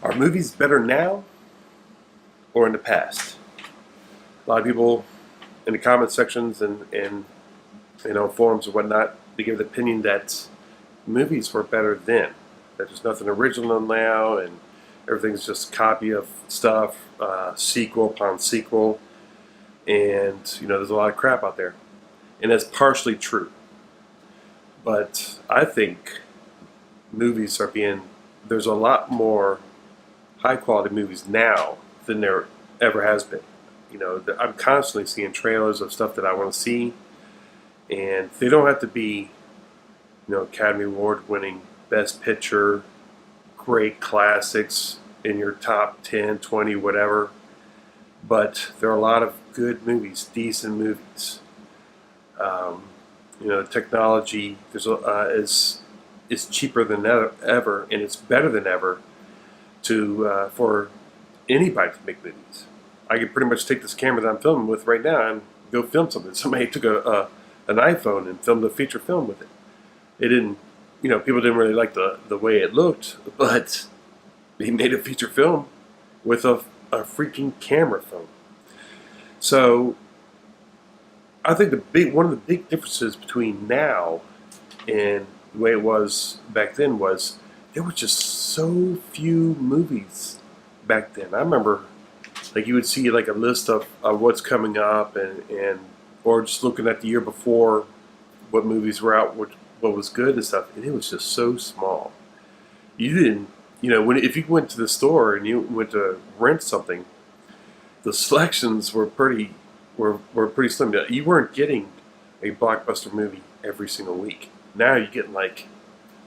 Are movies better now or in the past? A lot of people in the comment sections and forums and whatnot, they give the opinion that movies were better then. That there's nothing original now, and everything's just a copy of stuff, sequel upon sequel, and there's a lot of crap out there, and that's partially true. But I think movies are being there's a lot more high quality movies now than there ever has been. I'm constantly seeing trailers of stuff that I want to see, and they don't have to be, Academy Award winning Best Picture, great classics in your top 10, 20, whatever. But there are a lot of good movies, decent movies. Technology is cheaper than ever, and it's better than ever to for anybody to make movies. I could pretty much take this camera that I'm filming with right now and go film something. Somebody took an iPhone and filmed a feature film with it. It didn't, people didn't really like the way it looked, but they made a feature film with a freaking camera phone. So I think one of the big differences between now and the way it was back then was there were just so few movies back then. I remember, like, you would see like a list of what's coming up, and or just looking at the year before what movies were out, what was good and stuff, and it was just so small. You didn't, if you went to the store and you went to rent something, the selections were pretty slim. You weren't getting a blockbuster movie every single week. Now you get like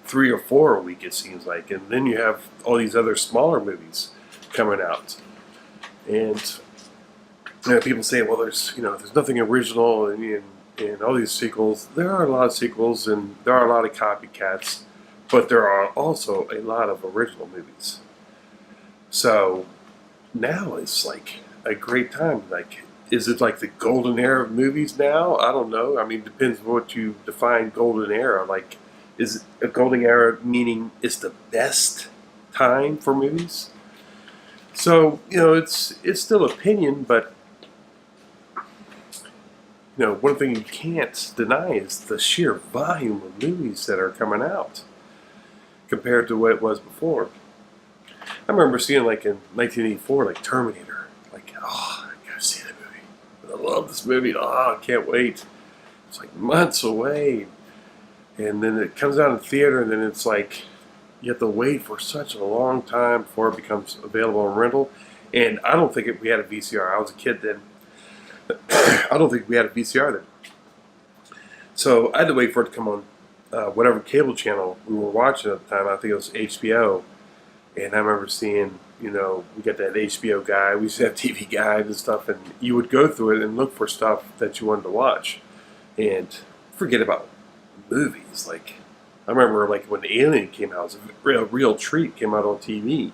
3 or 4 a week, it seems like, and then you have all these other smaller movies coming out, and people say, well, there's nothing original and all these sequels. There are a lot of sequels and there are a lot of copycats, but there are also a lot of original movies. So now it's like a great time. Like, is it like the golden era of movies now? I don't know. I mean, it depends on what you define golden era. Like, is a golden era meaning it's the best time for movies? So it's still opinion, but one thing you can't deny is the sheer volume of movies that are coming out compared to what it was before. I remember seeing, like, in 1984, like Terminator. Like, oh, I gotta see that movie. I love this movie. Oh, I can't wait. It's like months away, and then it comes out in theater, and then it's like you have to wait for such a long time before it becomes available on rental. And I don't think we had a VCR. I was a kid then. I don't think we had a VCR then. So I had to wait for it to come on whatever cable channel we were watching at the time. I think it was HBO. And I remember seeing, we got that HBO guide. We used to have TV Guide and stuff. And you would go through it and look for stuff that you wanted to watch. And forget about movies. Like, I remember, like, when Alien came out, it was a real treat. Came out on TV.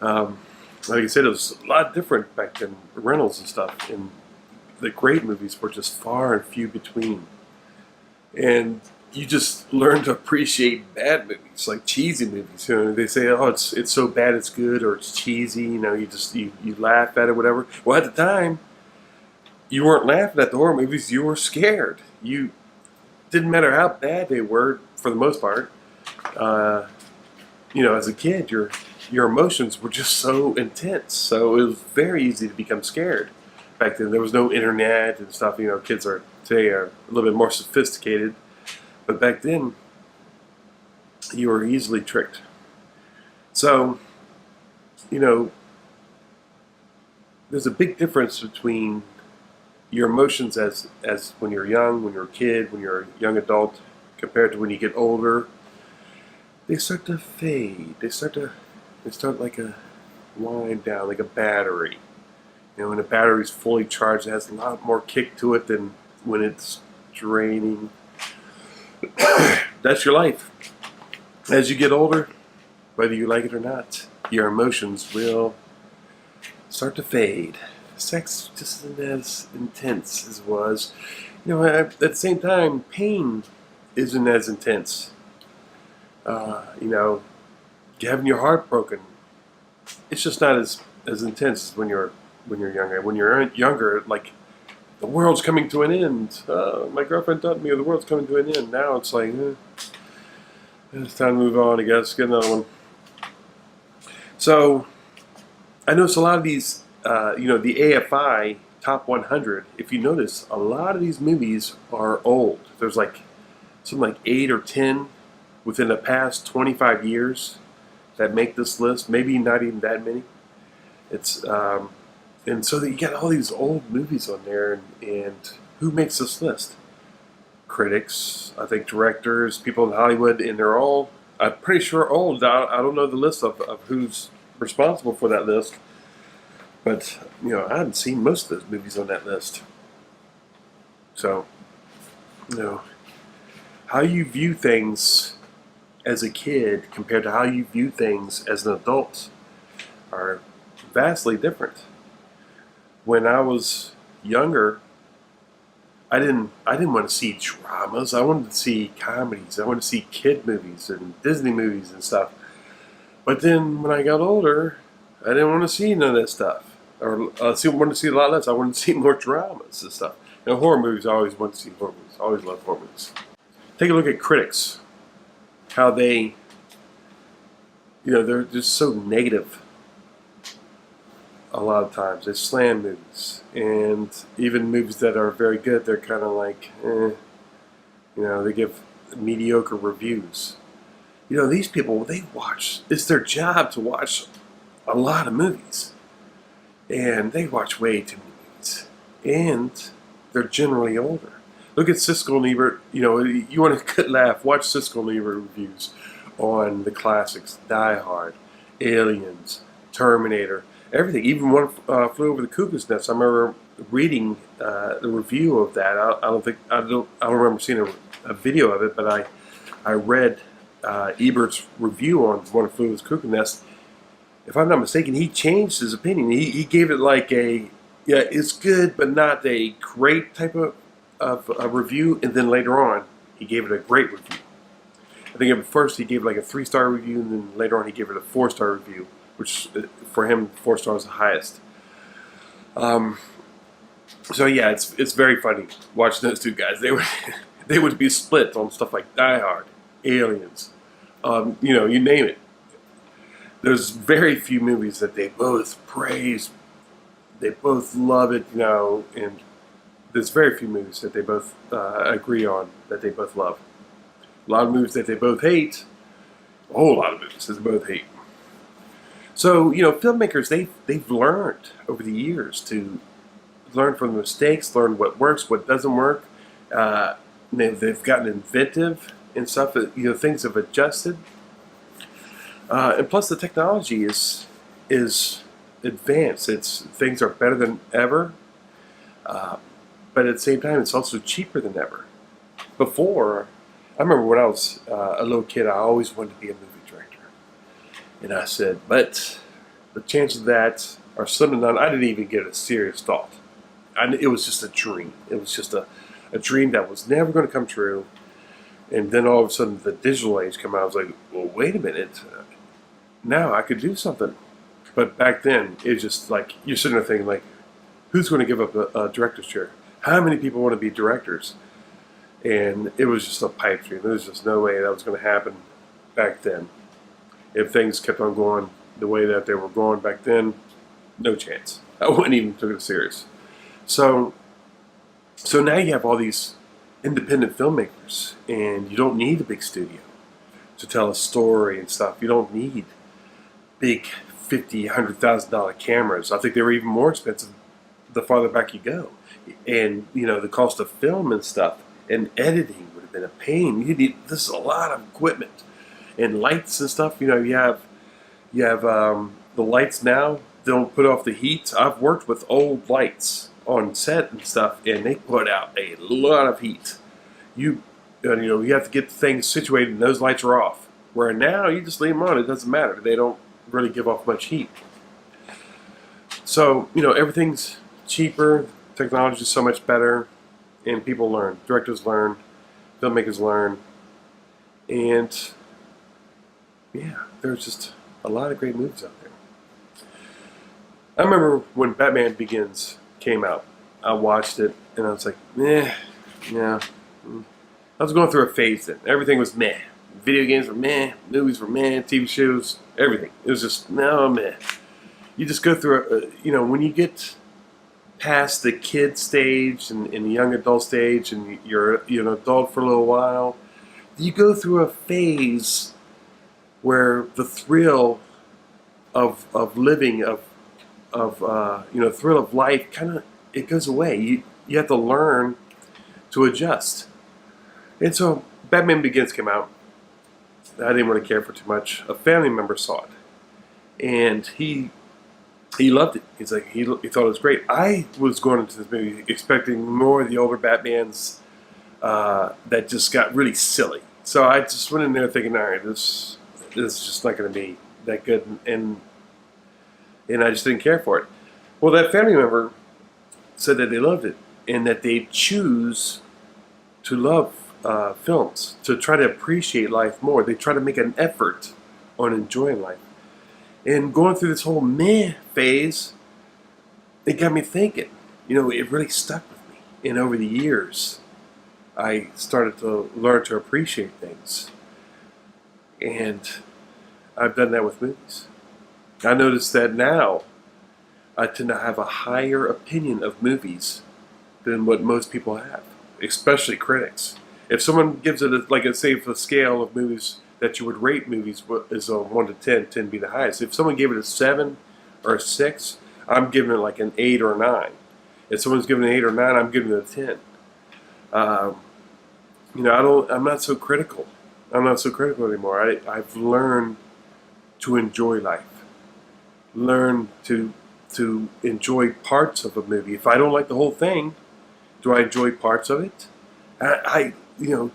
Like I said, it was a lot different back then, rentals and stuff. And the great movies were just far and few between. And you just learn to appreciate bad movies, like cheesy movies. They say, "Oh, it's so bad it's good," or "It's cheesy." You laugh at it, whatever. Well, at the time, you weren't laughing at the horror movies. You were scared. You didn't matter how bad they were, for the most part. As a kid, your emotions were just so intense. So it was very easy to become scared. Back then, there was no internet and stuff. Kids today are a little bit more sophisticated. But back then, you were easily tricked. So, there's a big difference between your emotions as when you're young, when you're a kid, when you're a young adult, compared to when you get older. They start to fade. They start like a wind down, like a battery. When a battery's fully charged, it has a lot more kick to it than when it's draining. That's your life. As you get older, whether you like it or not, your emotions will start to fade. Sex just isn't as intense as it was. At the same time, pain isn't as intense. Having your heart broken it's just not as intense as when you're younger. When you're younger, like the world's coming to an end. My girlfriend dumped me, or the world's coming to an end. Now it's like it's time to move on. I guess get another one. So I notice a lot of these, the AFI Top 100. If you notice, a lot of these movies are old. There's like something like 8 or 10 within the past 25 years that make this list. Maybe not even that many. It's and so that you got all these old movies on there, and who makes this list? Critics, I think directors, people in Hollywood, and they're all, I'm pretty sure, old. I don't know the list of who's responsible for that list, but I haven't seen most of those movies on that list. So, how you view things as a kid compared to how you view things as an adult are vastly different. When I was younger, I didn't want to see dramas. I wanted to see comedies. I wanted to see kid movies and Disney movies and stuff. But then when I got older, I didn't want to see none of that stuff. Or I wanted to see a lot less. I wanted to see more dramas and stuff. Horror movies, I always wanted to see horror movies. I always loved horror movies. Take a look at critics. How they, they're just so negative a lot of times. They slam movies, and even movies that are very good, they're kind of like, they give mediocre reviews. These people, they watch, it's their job to watch a lot of movies, and they watch way too many movies, and they're generally older. Look at Siskel and Ebert. You want a good laugh, watch Siskel and Ebert reviews on the classics: Die Hard, Aliens, Terminator, everything. Even One Flew Over the Cuckoo's Nest. I remember reading the review of that. I don't remember seeing a video of it, but I read Ebert's review on One Flew Over the Cuckoo's Nest. If I'm not mistaken, he changed his opinion. He gave it like it's good, but not a great type of a review, and then later on, he gave it a great review. I think at first he gave it like a 3-star review, and then later on he gave it a 4-star review, which for him 4 stars is the highest. So yeah, it's very funny watching those two guys. They would be split on stuff like Die Hard, Aliens, you name it. There's very few movies that they both praise, they both love it, and there's very few movies that they both agree on that they both love. A lot of movies that they both hate. A whole lot of movies that they both hate. So filmmakers they've learned over the years to learn from the mistakes, learn what works, what doesn't work. They've gotten inventive and stuff. Things have adjusted, and plus the technology is advanced. Things are better than ever. But at the same time, it's also cheaper than ever. Before, I remember when I was a little kid, I always wanted to be a movie director. And I said, but the chances of that are slim to none. I didn't even get a serious thought. It was just a dream. It was just a dream that was never going to come true. And then all of a sudden, the digital age came out. I was like, well, wait a minute. Now I could do something. But back then, it was just like, you're sitting there thinking, like, who's going to give up a director's chair? How many people want to be directors? And it was just a pipe dream. There was just no way that was going to happen back then. If things kept on going the way that they were going back then, no chance. I wouldn't even took it serious. So now you have all these independent filmmakers, and you don't need a big studio to tell a story and stuff. You don't need big $50,000, $100,000 cameras. I think they were even more expensive the farther back you go. And the cost of film and stuff and editing would have been a pain. This is a lot of equipment and lights and stuff. You have the lights now. They'll put off the heat. I've worked with old lights on set and stuff, and they put out a lot of heat. You have to get things situated, and those lights are off. Where now you just leave them on. It doesn't matter. They don't really give off much heat. So everything's cheaper. Technology is so much better, and people learn. Directors learn, filmmakers learn, and yeah, there's just a lot of great movies out there. I remember when Batman Begins came out. I watched it and I was like, meh, yeah. I was going through a phase then. Everything was meh. Video games were meh, movies were meh, TV shows, everything. It was just no meh. You just go through when you get past the kid stage and the young adult stage, and you're an adult for a little while, you go through a phase where the thrill of living thrill of life kind of it goes away. You have to learn to adjust. And so Batman Begins came out. I didn't really care for too much. A family member saw it, and he loved it. He's like he thought it was great. I was going into this movie expecting more of the older Batmans that just got really silly. So I just went in there thinking, all right, this is just not going to be that good, and I just didn't care for it. Well, that family member said that they loved it and that they choose to love films, to try to appreciate life more. They try to make an effort on enjoying life. And going through this whole meh phase, it got me thinking. It really stuck with me. And over the years, I started to learn to appreciate things. And I've done that with movies. I noticed that now I tend to have a higher opinion of movies than what most people have, especially critics. If someone gives it, say, for the scale of movies that you would rate movies is a 1 to 10, 10 being the highest. If someone gave it a 7 or a 6, I'm giving it like an 8 or a 9. If someone's giving it an 8 or 9, I'm giving it a 10. I'm not so critical. I'm not so critical anymore. I've learned to enjoy life. Learn to enjoy parts of a movie. If I don't like the whole thing, do I enjoy parts of it? I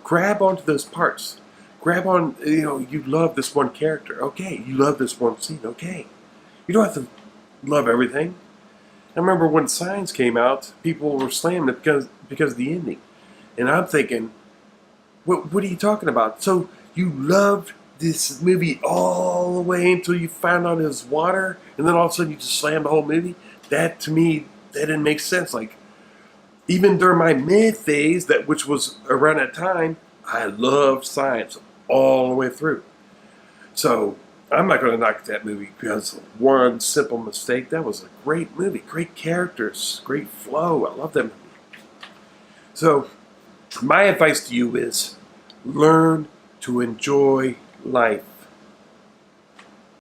grab onto those parts. Grab on, you love this one character. Okay, you love this one scene. Okay. You don't have to love everything. I remember when Signs came out, people were slamming it because of the ending. And I'm thinking, what are you talking about? So you loved this movie all the way until you found out it was water, and then all of a sudden you just slammed the whole movie? That, to me, that didn't make sense. Like, even during my mid phase, which was around that time, I loved Science all the way through. So I'm not going to knock that movie because of one simple mistake. That was a great movie, great characters, great flow. I love that movie. So my advice to you is learn to enjoy life.